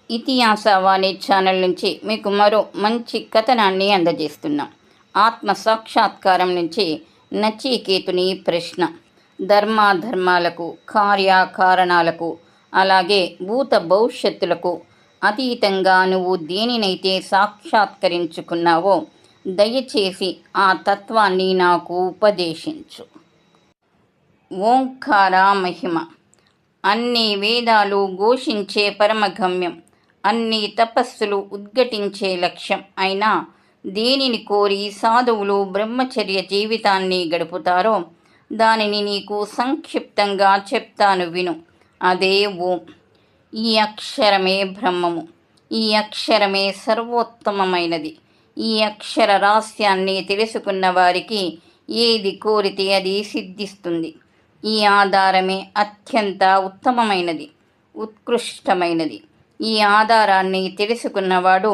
ఇతిహాసవాణి channel నుంచి మీకు మరో మంచి కథనాన్ని అందజేస్తున్నాం. ఆత్మ సాక్షాత్కారం నుంచి నచికేతుని ప్రశ్న. ధర్మాధర్మాలకు, కార్యకారణాలకు, అలాగే భూత భవిష్యత్తులకు అతీతంగా నువ్వు దేనినైతే సాక్షాత్కరించుకున్నావో దయచేసి ఆ తత్వాన్ని నాకు ఉపదేశించు. ఓంకార మహిమ. అన్ని వేదాలు ఘోషించే పరమగమ్యం, అన్ని తపస్సులు ఉద్ఘటించే లక్ష్యం అయినా దేనిని కోరి సాధువులు బ్రహ్మచర్య జీవితాన్ని గడుపుతారో దానిని నీకు సంక్షిప్తంగా చెప్తాను విను. అదే ఓం. ఈ అక్షరమే బ్రహ్మము. ఈ అక్షరమే సర్వోత్తమమైనది. ఈ అక్షర రహస్యాన్ని తెలుసుకున్న వారికి ఏది కోరితే అది సిద్ధిస్తుంది. ఈ ఆధారమే అత్యంత ఉత్తమమైనది, ఉత్కృష్టమైనది. ఈ ఆధారాన్ని తెలుసుకున్నవాడు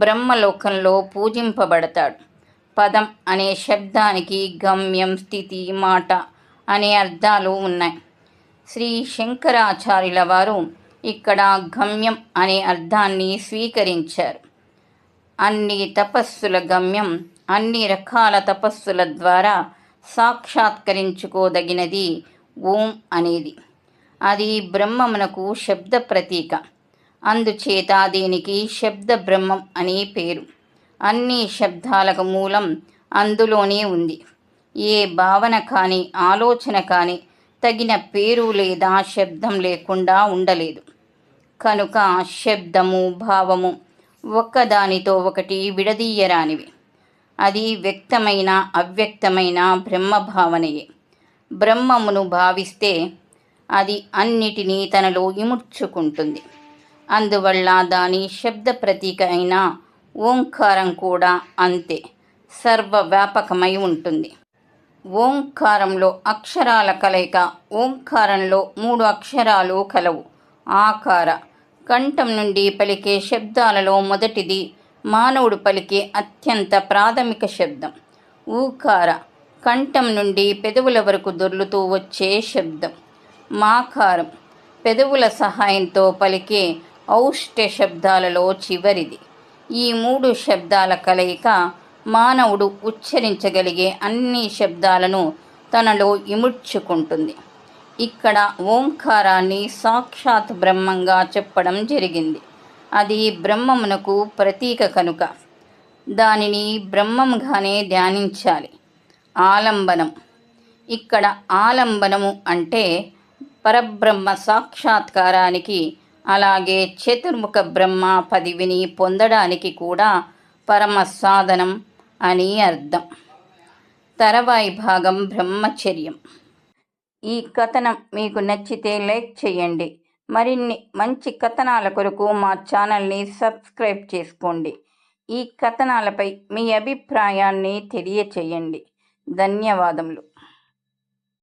బ్రహ్మలోకంలో పూజింపబడతాడు. పదం అనే శబ్దానికి గమ్యం, స్థితి, మాట అనే అర్థాలు ఉన్నాయి. శ్రీ శంకరాచార్యుల వారు ఇక్కడ గమ్యం అనే అర్థాన్ని స్వీకరించారు. అన్ని తపస్సుల గమ్యం, అన్ని రకాల తపస్సుల ద్వారా సాక్షాత్కరించుకోదగినది ఓం అనేది. అది బ్రహ్మమునకు శబ్ద ప్రతీక. అందుచేత దీనికి శబ్ద బ్రహ్మం అనే పేరు. అన్ని శబ్దాలకు మూలం అందులోనే ఉంది. ఏ భావన కానీ, ఆలోచన కానీ తగిన పేరు లేదా శబ్దం లేకుండా ఉండలేదు. కనుక శబ్దము, భావము ఒక్కదానితో ఒకటి విడదీయరానివి. అది వ్యక్తమైన, అవ్యక్తమైన బ్రహ్మభావనయే. బ్రహ్మమును భావిస్తే అది అన్నిటినీ తనలో ఇముడ్చుకుంటుంది. అందువల్ల దాని శబ్ద ప్రతీక అయిన ఓంకారం కూడా అంతే సర్వవ్యాపకమై ఉంటుంది. ఓంకారంలో అక్షరాల కలయిక. ఓంకారంలో 3 అక్షరాలు కలవు. ఆకార. కంఠం నుండి పలికే శబ్దాలలో మొదటిది మానవుడు పలికే అత్యంత ప్రాథమిక శబ్దం. ఊకార. కంఠం నుండి పెదవుల వరకు దొర్లుతూ వచ్చే శబ్దం. మాకారం. పెదవుల సహాయంతో పలికే ఔష్ట్య శబ్దాలలో చివరిది. ఈ 3 శబ్దాల కలయిక మానవుడు ఉచ్చరించగలిగే అన్ని శబ్దాలను తనలో ఇముడ్చుకుంటుంది. ఇక్కడ ఓంకారాన్ని సాక్షాత్ బ్రహ్మంగా చెప్పడం జరిగింది. అది బ్రహ్మమునకు ప్రతీక కనుక దానిని బ్రహ్మంగానే ధ్యానించాలి. ఆలంబనం. ఇక్కడ ఆలంబనము అంటే పరబ్రహ్మ సాక్షాత్కారానికి, అలాగే చతుర్ముఖ బ్రహ్మ పదవిని పొందడానికి కూడా పరమ సాధనం అని అర్థం. తర్వాయి భాగం బ్రహ్మచర్యం. ఈ కథనం మీకు నచ్చితే లైక్ చేయండి. మరిన్ని మంచి కథనాల కొరకు మా ఛానల్ని సబ్స్క్రైబ్ చేసుకోండి. ఈ కథనాలపై మీ అభిప్రాయాన్ని తెలియచేయండి. ధన్యవాదములు.